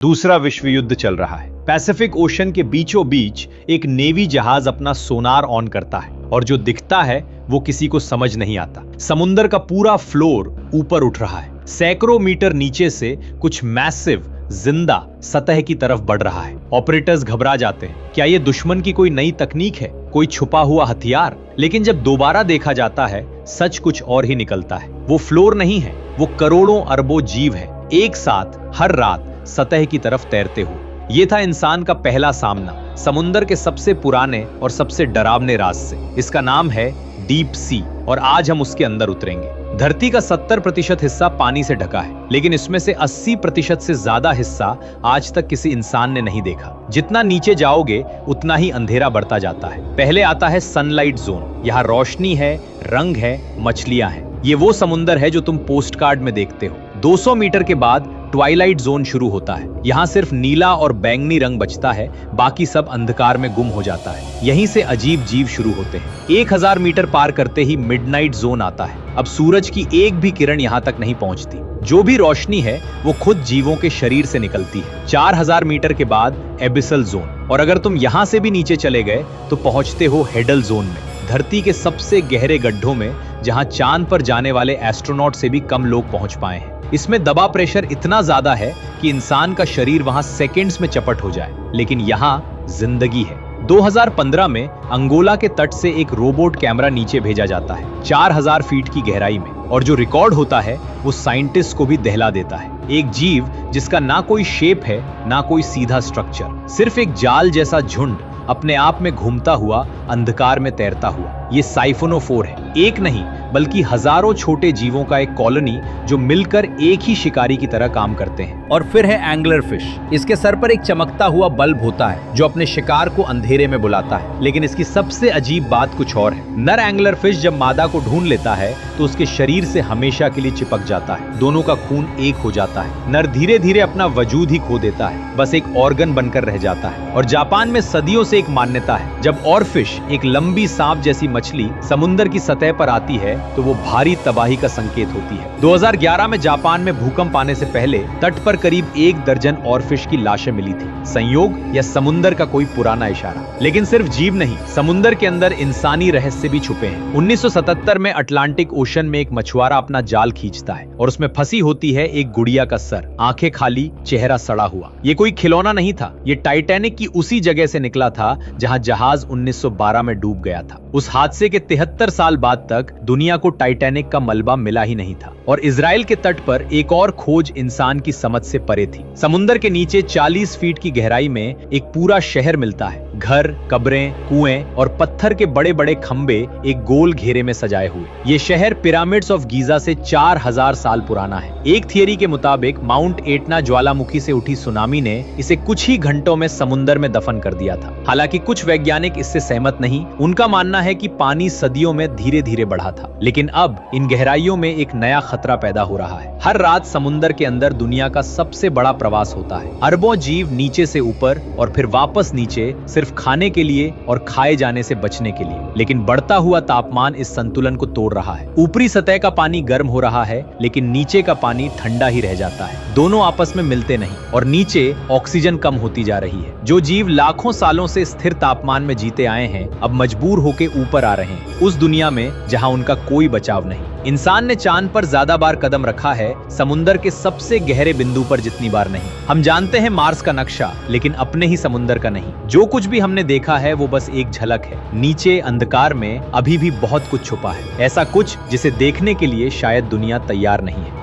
दूसरा विश्व युद्ध चल रहा है। पैसिफिक ओशन के बीचों बीच एक नेवी जहाज अपना सोनार ऑन करता है और जो दिखता है वो किसी को समझ नहीं आता। समुंदर का पूरा फ्लोर ऊपर उठ रहा है। सैकड़ों मीटर नीचे से कुछ मैसिव जिंदा सतह की तरफ बढ़ रहा है। ऑपरेटर्स घबरा जाते हैं। क्या ये दुश्मन की कोई नई तकनीक है, कोई छुपा हुआ हथियार? लेकिन जब दोबारा देखा जाता है, सच कुछ और ही निकलता है। वो फ्लोर नहीं है, वो करोड़ों अरबों जीव है, एक साथ हर रात सतह की तरफ तैरते हुए। ये था इंसान का पहला सामना समुंदर के सबसे पुराने और सबसे डरावने राज से। इसका नाम है डीप सी और आज हम उसके अंदर उतरेंगे। धरती का 70% हिस्सा पानी से ढका है, लेकिन इसमें से 80% से ज्यादा हिस्सा आज तक किसी इंसान ने नहीं देखा। जितना नीचे जाओगे उतना ही अंधेरा बढ़ता जाता है। पहले आता है सनलाइट जोन। यहाँ रोशनी है, रंग है, मछलियां हैं। ये वो समुंदर है जो तुम पोस्ट कार्ड में देखते हो। 200 मीटर के बाद ट्वाइलाइट जोन शुरू होता है। यहाँ सिर्फ नीला और बैंगनी रंग बचता है, बाकी सब अंधकार में गुम हो जाता है। यहीं से अजीब जीव शुरू होते हैं। 1000 मीटर पार करते ही मिडनाइट जोन आता है। अब सूरज की एक भी किरण यहाँ तक नहीं पहुँचती। जो भी रोशनी है वो खुद जीवों के शरीर से निकलती है। 4000 मीटर के बाद एबिसल जोन, और अगर तुम यहाँ से भी नीचे चले गए तो पहुंचते हो हेडल जोन में, धरती के सबसे गहरे गड्ढों में, जहां चांद पर जाने वाले एस्ट्रोनॉट से भी कम लोग पहुंच पाए हैं। इसमें दबा प्रेशर इतना ज्यादा है कि इंसान का शरीर वहां सेकंड्स में चपट हो जाए, लेकिन यहाँ जिंदगी है। 2015 में अंगोला के तट से एक रोबोट कैमरा नीचे भेजा जाता है 4000 फीट की गहराई में, और जो रिकॉर्ड होता है वो साइंटिस्ट को भी दहला देता है। एक जीव जिसका ना कोई शेप है, ना कोई सीधा स्ट्रक्चर, सिर्फ एक जाल जैसा झुंड अपने आप में घूमता हुआ, अंधकार में तैरता हुआ। ये साइफोनोफोर है। एक नहीं बल्कि हजारों छोटे जीवों का एक कॉलोनी जो मिलकर एक ही शिकारी की तरह काम करते हैं। और फिर है एंगलर फिश। इसके सर पर एक चमकता हुआ बल्ब होता है जो अपने शिकार को अंधेरे में बुलाता है। लेकिन इसकी सबसे अजीब बात कुछ और है। नर एंगलर फिश जब मादा को ढूंढ लेता है तो उसके शरीर से हमेशा के लिए चिपक जाता है। दोनों का खून एक हो जाता है। नर धीरे धीरे अपना वजूद ही खो देता है, बस एक ऑर्गन बनकर रह जाता है। और जापान में सदियों से एक मान्यता है, जब ऑरफिश, एक लंबी सांप जैसी मछली, समुंदर की सतह पर आती है तो वो भारी तबाही का संकेत होती है। 2011 में जापान में भूकंप आने से पहले तट पर करीब 1 दर्जन ऑरफिश की लाशें मिली थी। संयोग या समुंदर का कोई पुराना इशारा? लेकिन सिर्फ जीव नहीं, समुंदर के अंदर इंसानी रहस्य भी छुपे हैं। 1977 में अटलांटिक ओशन में एक मछुआरा अपना जाल खींचता है और उसमें फंसी होती है एक गुड़िया का सर, आंखें खाली, चेहरा सड़ा हुआ। ये कोई खिलौना नहीं था, ये टाइटैनिक की उसी जगह से निकला था जहां जहाज 1912 में डूब गया था। उस हादसे के 73 साल बाद तक दुनिया को टाइटैनिक का मलबा मिला ही नहीं था। और इजराइल के तट पर एक और खोज इंसान की समझ से परे थी। समुंदर के नीचे 40 फीट की गहराई में एक पूरा शहर मिलता है। घर, कब्रें, कुएं और पत्थर के बड़े बड़े खंबे एक गोल घेरे में सजाए हुए। ये शहर पिरामिड्स ऑफ गीजा से 4000 साल पुराना है। एक थियरी के मुताबिक माउंट एटना ज्वालामुखी से उठी सुनामी ने इसे कुछ ही घंटों में समुंदर में दफन कर दिया था। हालांकि कुछ वैज्ञानिक इससे सहमत नहीं। उनका मानना है कि पानी सदियों में धीरे धीरे बढ़ा था, लेकिन अब इन गहराइयों में एक नया खतरा पैदा हो रहा है। हर रात समुंदर के अंदर दुनिया का सबसे बड़ा प्रवास होता है। अरबों जीव नीचे से ऊपर और फिर वापस नीचे, सिर्फ खाने के लिए और खाए जाने से बचने के लिए। लेकिन बढ़ता हुआ तापमान इस संतुलन को तोड़ रहा है। ऊपरी सतह का पानी गर्म हो रहा है, लेकिन नीचे का पानी ठंडा ही रह जाता है। दोनों आपस में मिलते नहीं और नीचे ऑक्सीजन कम होती जा रही है। जो जीव लाखों सालों से स्थिर तापमान में जीते आए हैं, अब मजबूर होकर ऊपर आ रहे हैं, उस दुनिया में जहां उनका कोई बचाव नहीं। इंसान ने चांद पर ज्यादा बार कदम रखा है, समुंदर के सबसे गहरे बिंदु पर जितनी बार नहीं। हम जानते हैं मार्स का नक्शा, लेकिन अपने ही समुंदर का नहीं। जो कुछ भी हमने देखा है वो बस एक झलक है। नीचे अंधकार में अभी भी बहुत कुछ छुपा है, ऐसा कुछ जिसे देखने के लिए शायद दुनिया तैयार नहीं है।